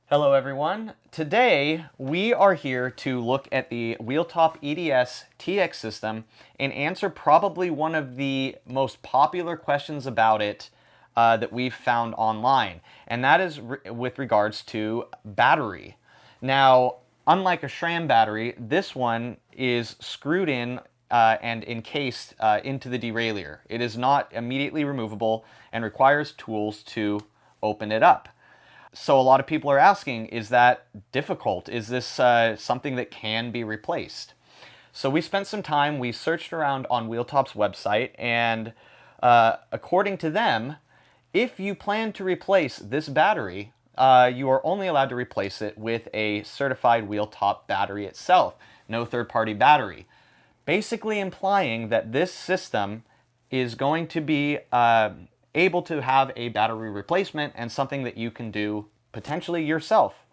Hello everyone. Today we are here to look at the Wheeltop EDS TX system and answer probably one of the most popular questions about it that we've found online, and that is with regards to battery. Now, unlike a SRAM battery, this one is screwed in and encased into the derailleur. It is not immediately removable and requires tools to open it up. So a lot of people are asking, is that difficult? Is this something that can be replaced? So we spent some time, we searched around on Wheeltop's website, and according to them, if you plan to replace this battery, you are only allowed to replace it with a certified Wheeltop battery itself, no third-party battery. Basically implying that this system is going to be able to have a battery replacement and something that you can do potentially yourself.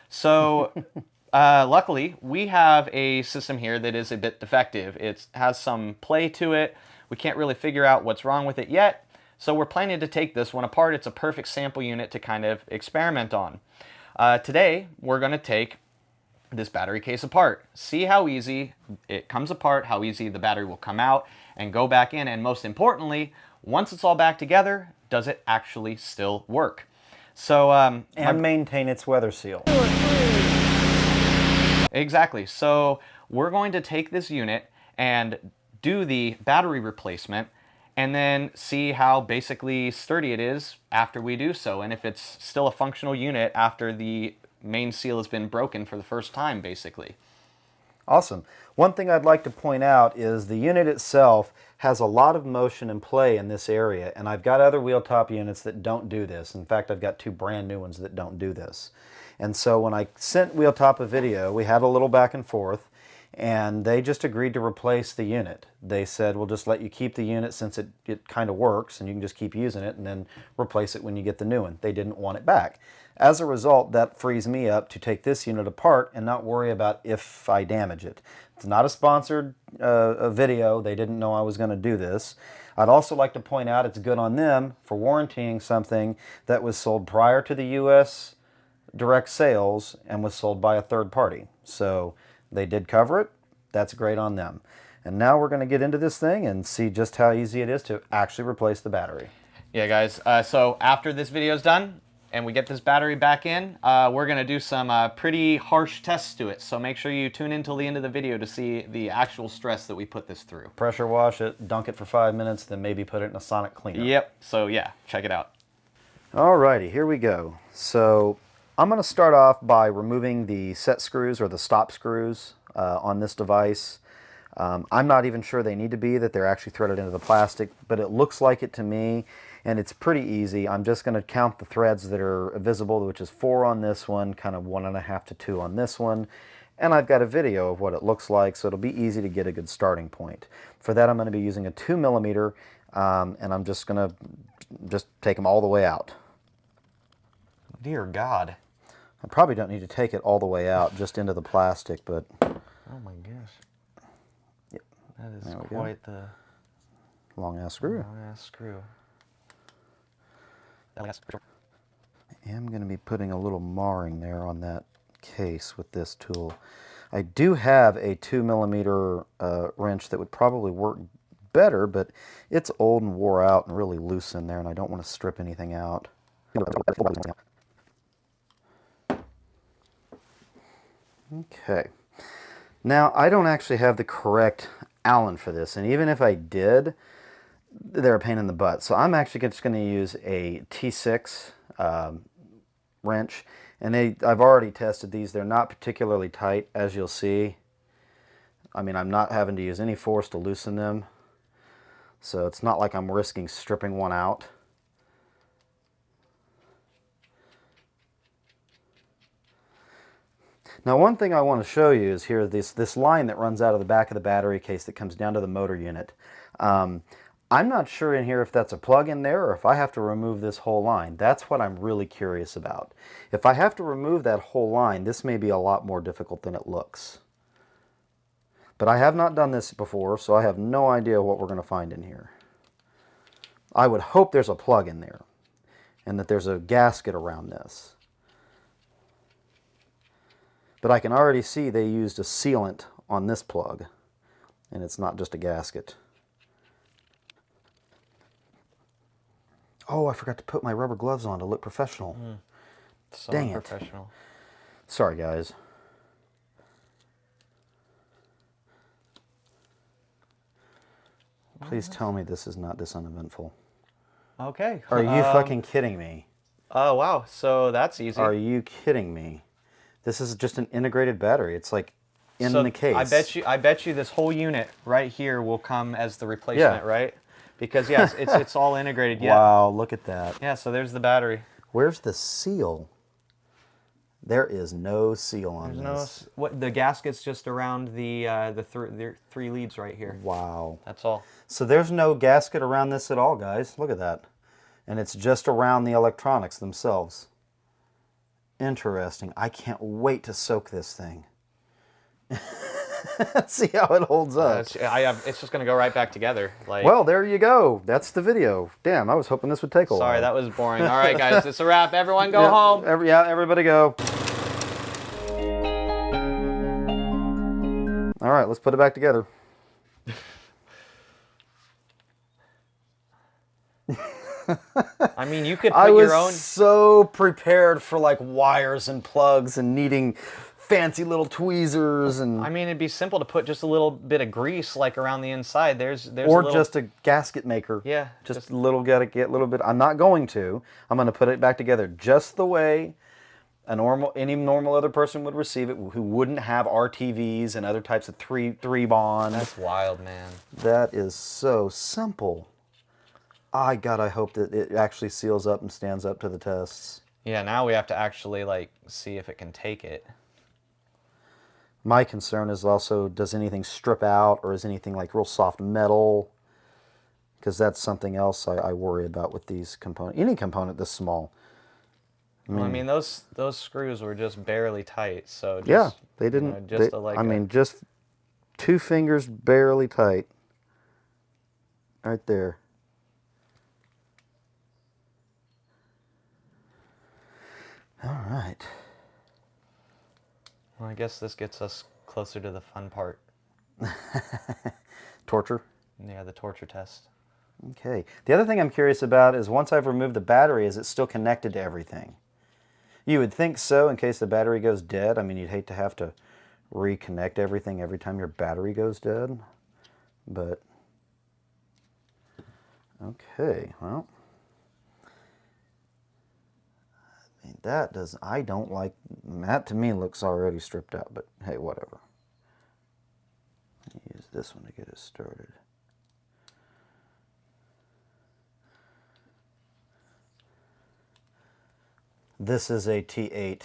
So luckily, we have a system here that is a bit defective. It has some play to it. We can't really figure out what's wrong with it yet. So we're planning to take this one apart. It's a perfect sample unit to kind of experiment on. Today, we're going to take this battery case apart, see how easy it comes apart, how easy the battery will come out and go back in, and most importantly, once it's all back together, does it actually still work? So and maintain its weather seal. Exactly. So we're going to take this unit and do the battery replacement and then see how basically sturdy it is after we do so, and if it's still a functional unit after the main seal has been broken for the first time, basically. Awesome. One thing I'd like to point out is the unit itself has a lot of motion and play in this area, and I've got other Wheeltop units that don't do this. In fact, I've got two brand new ones that don't do this. And so when I sent Wheeltop a video, we had a little back and forth, and they just agreed to replace the unit. They said, we'll just let you keep the unit since it kind of works, and you can just keep using it, and then replace it when you get the new one. They didn't want it back. As a result, that frees me up to take this unit apart and not worry about if I damage it. It's not a sponsored video. They didn't know I was going to do this. I'd also like to point out it's good on them for warrantying something that was sold prior to the U.S. direct sales and was sold by a third party. So they did cover it. That's great on them. And now we're going to get into this thing and see just how easy it is to actually replace the battery. Yeah, guys. So after this video is done and we get this battery back in, we're going to do some pretty harsh tests to it. So make sure you tune in till the end of the video to see the actual stress that we put this through. Pressure wash it, dunk it for 5 minutes, then maybe put it in a sonic cleaner. Yep. So yeah, check it out. Alrighty, here we go. So I'm going to start off by removing the set screws or the stop screws on this device. I'm not even sure they need to be, that they're actually threaded into the plastic, but it looks like it to me, and it's pretty easy. I'm just going to count the threads that are visible, which is 4 on this one, kind of 1.5 to 2 on this one, and I've got a video of what it looks like, so it'll be easy to get a good starting point. For that, I'm going to be using a 2mm, and I'm just going to take them all the way out. Dear God. I probably don't need to take it all the way out, just into the plastic, but... Oh my gosh. Yep. That is quite the... long-ass screw. Long-ass screw. I am going to be putting a little marring there on that case with this tool. I do have a 2mm wrench that would probably work better, but it's old and wore out and really loose in there, and I don't want to strip anything out. Okay. Now, I don't actually have the correct Allen for this, and even if I did, they're a pain in the butt. So I'm actually just going to use a T6 wrench, and I've already tested these. They're not particularly tight, as you'll see. I mean, I'm not having to use any force to loosen them, so it's not like I'm risking stripping one out. Now, one thing I want to show you is here this line that runs out of the back of the battery case that comes down to the motor unit. I'm not sure in here if that's a plug in there or if I have to remove this whole line. That's what I'm really curious about. If I have to remove that whole line, this may be a lot more difficult than it looks. But I have not done this before, so I have no idea what we're going to find in here. I would hope there's a plug in there and that there's a gasket around this. But I can already see they used a sealant on this plug, and it's not just a gasket. Oh, I forgot to put my rubber gloves on to look professional. So Dang it. unprofessional. Sorry, guys. Please tell me this is not this uneventful. Okay. Are you fucking kidding me? Oh, wow. So that's easy. Are you kidding me? This is just an integrated battery. It's like in the case. I bet you this whole unit right here will come as the replacement, right? Because yes, it's all integrated. Yeah. Wow, look at that. Yeah, so there's the battery. Where's the seal? There is no seal on this. What the gasket's just around the three leads right here. Wow. That's all. So there's no gasket around this at all, guys. Look at that. And it's just around the electronics themselves. Interesting. I can't wait to soak this thing. See how it holds up. It's just gonna go right back together. Like. Well, there you go. That's the video. Damn, I was hoping this would take a while. Sorry, that was boring. All right, guys, it's a wrap. Everyone go home. Everybody go. All right, let's put it back together. I mean, you could put I was your own. so prepared for like wires and plugs and needing fancy little tweezers and. I mean, it'd be simple to put just a little bit of grease like around the inside. There's or just a gasket maker. Yeah. Just a little, gotta get a little bit. I'm not going to. I'm going to put it back together just the way any normal other person would receive it, who wouldn't have RTVs and other types of three bond. That's wild, man. That is so simple. I hope that it actually seals up and stands up to the tests. Yeah, now we have to actually like see if it can take it. My concern is also, does anything strip out, or is anything like real soft metal? Because that's something else I worry about with these components. Any component this small. I mean, those screws were just barely tight, so just, yeah, they didn't. Just 2 fingers barely tight. Right there. All right. Well, I guess this gets us closer to the fun part. Torture? Yeah, the torture test. Okay. The other thing I'm curious about is, once I've removed the battery, is it still connected to everything? You would think so, in case the battery goes dead. I mean, you'd hate to have to reconnect everything every time your battery goes dead. But, okay, well. I mean, that to me looks already stripped out, but hey, whatever. Use this one to get us started. This is a T8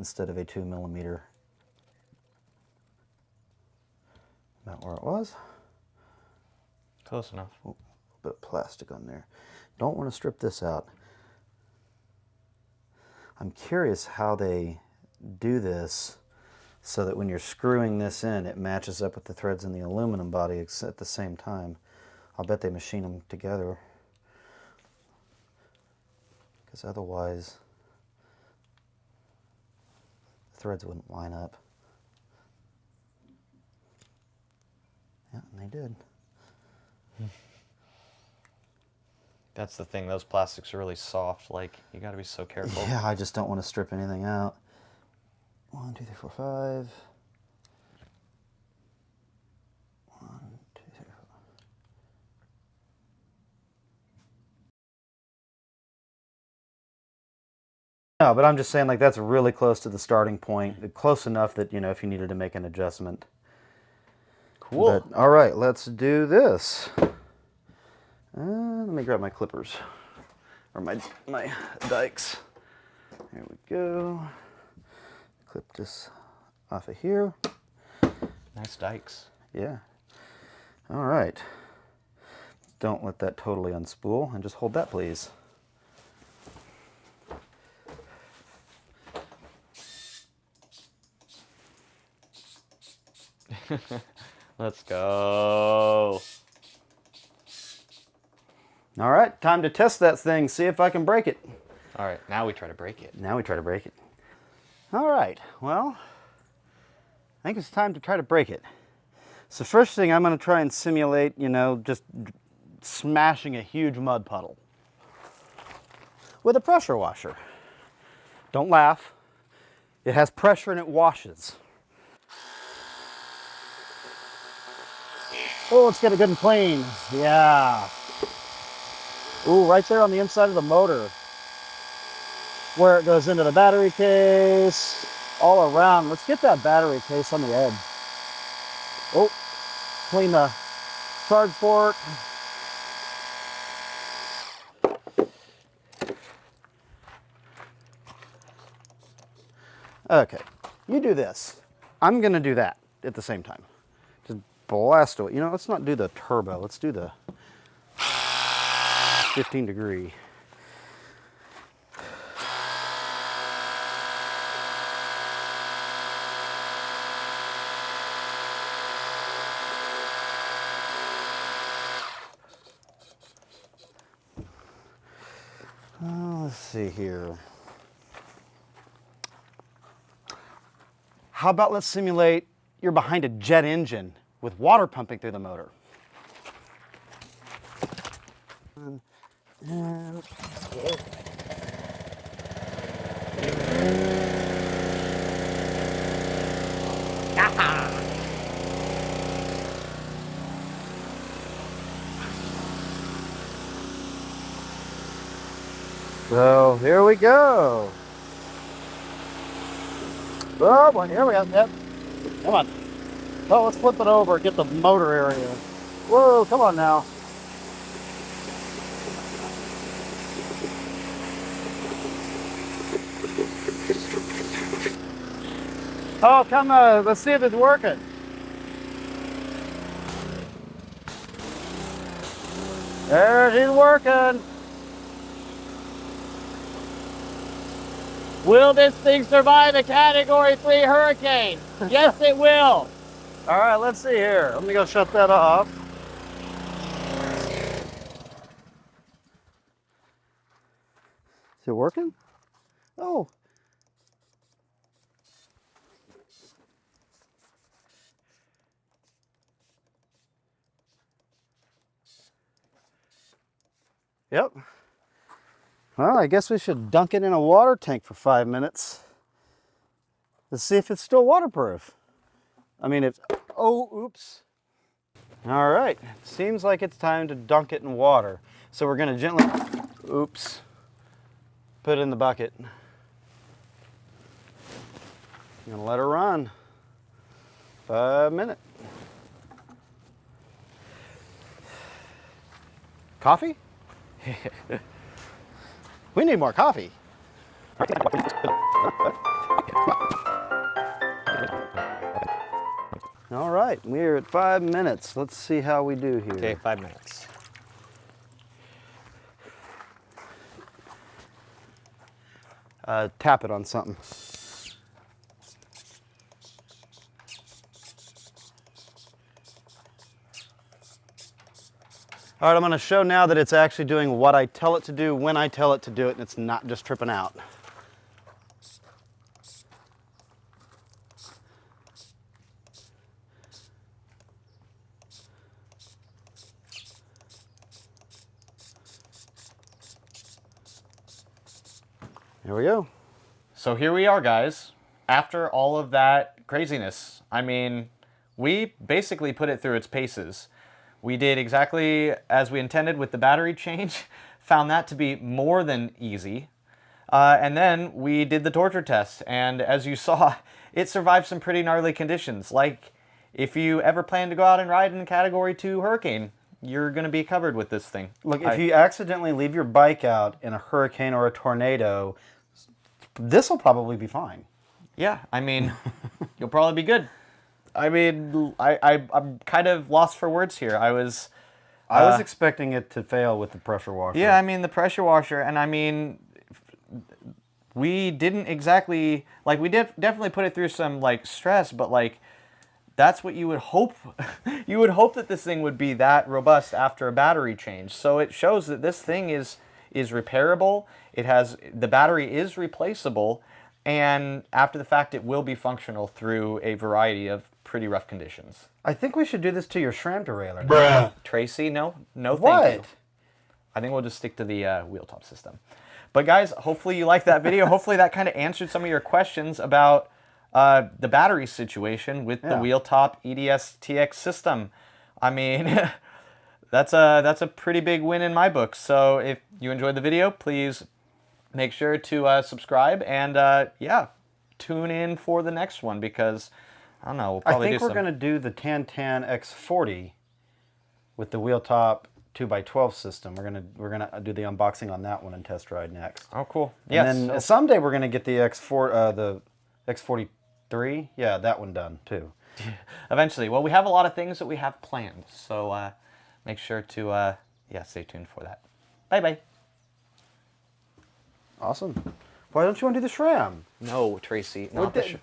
instead of a 2mm. About where it was. Close enough. Oh, a little bit of plastic on there. Don't want to strip this out. I'm curious how they do this so that when you're screwing this in, it matches up with the threads in the aluminum body at the same time. I'll bet they machine them together, because otherwise the threads wouldn't line up. Yeah, and they did. That's the thing, those plastics are really soft, like, you gotta be so careful. Yeah, I just don't want to strip anything out. 1, 2, 3, 4, 5. 1, 2, 3, 4. No, but I'm just saying, like, that's really close to the starting point. Close enough that, you know, if you needed to make an adjustment. Cool. But, all right, let's do this. Let me grab my clippers, or my dikes. There we go. Clip this off of here. Nice dikes. Yeah. All right. Don't let that totally unspool, and just hold that, please. Let's go. All right, time to test that thing, see if I can break it. All right, now we try to break it. Now we try to break it. All right, well, think it's time to try to break it. So first thing, I'm going to try and simulate, you know, just smashing a huge mud puddle with a pressure washer. Don't laugh. It has pressure and it washes. Oh, let's get it good and clean. Yeah. Ooh, right there on the inside of the motor, where it goes into the battery case, all around. Let's get that battery case on the edge. Oh, clean the charge port. Okay, you do this. I'm gonna do that at the same time. Just blast away. You know, let's not do the turbo. Let's do the 15 degree. Let's see here. How about let's simulate you're behind a jet engine with water pumping through the motor. So here we go. Oh, well, here we go. Yep. Come on. Oh, let's flip it over, get the motor area. Whoa, come on now. Oh, come on, let's see if it's working. There, she's working. Will this thing survive a Category 3 hurricane? Yes, it will. All right, let's see here. Let me go shut that off. Is it working? Oh. Yep. Well, I guess we should dunk it in a water tank for 5 minutes. Let's see if it's still waterproof. I mean, it's, oh, oops. All right, seems like it's time to dunk it in water. So we're gonna gently, oops, put it in the bucket. I'm gonna let her run. 5 minutes. Coffee? We need more coffee. All right, we're at 5 minutes. Let's see how we do here. Okay, 5 minutes. Tap it on something. All right, I'm going to show now that it's actually doing what I tell it to do when I tell it to do it, and it's not just tripping out. There we go. So here we are, guys. After all of that craziness, I mean, we basically put it through its paces. We did exactly as we intended with the battery change, found that to be more than easy. And then we did the torture test, and as you saw, it survived some pretty gnarly conditions. Like, if you ever plan to go out and ride in a Category 2 hurricane, you're going to be covered with this thing. Look, if you accidentally leave your bike out in a hurricane or a tornado, this will probably be fine. Yeah, I mean, you'll probably be good. I mean, I'm kind of lost for words here. I was expecting it to fail with the pressure washer. Yeah, I mean, the pressure washer, and I mean, we didn't exactly, like, we did definitely put it through some, like, stress, but, like, that's what you would hope. You would hope that this thing would be that robust after a battery change. So it shows that this thing is repairable. It has, the battery is replaceable, and after the fact, it will be functional through a variety of pretty rough conditions. I think we should do this to your SRAM derailleur. Bruh. Tracy, no, thank What? you. I think we'll just stick to the Wheeltop system. But guys, hopefully you liked that video. Hopefully that kind of answered some of your questions about the battery situation with the Wheeltop EDS TX system. I mean, that's a pretty big win in my book. So if you enjoyed the video, please make sure to subscribe and yeah, tune in for the next one because I don't know. We'll probably I think we're going to do the 1010 X40 with the Wheeltop 2x12 system. We're gonna do the unboxing on that one and test ride next. Oh, cool. Yes. Yes. And then someday we're gonna get the the X43. Yeah, that one done too. Eventually. Well, we have a lot of things that we have planned, so make sure to yeah, stay tuned for that. Bye bye. Awesome. Why don't you want to do the SRAM? No, Tracy. Well, Not the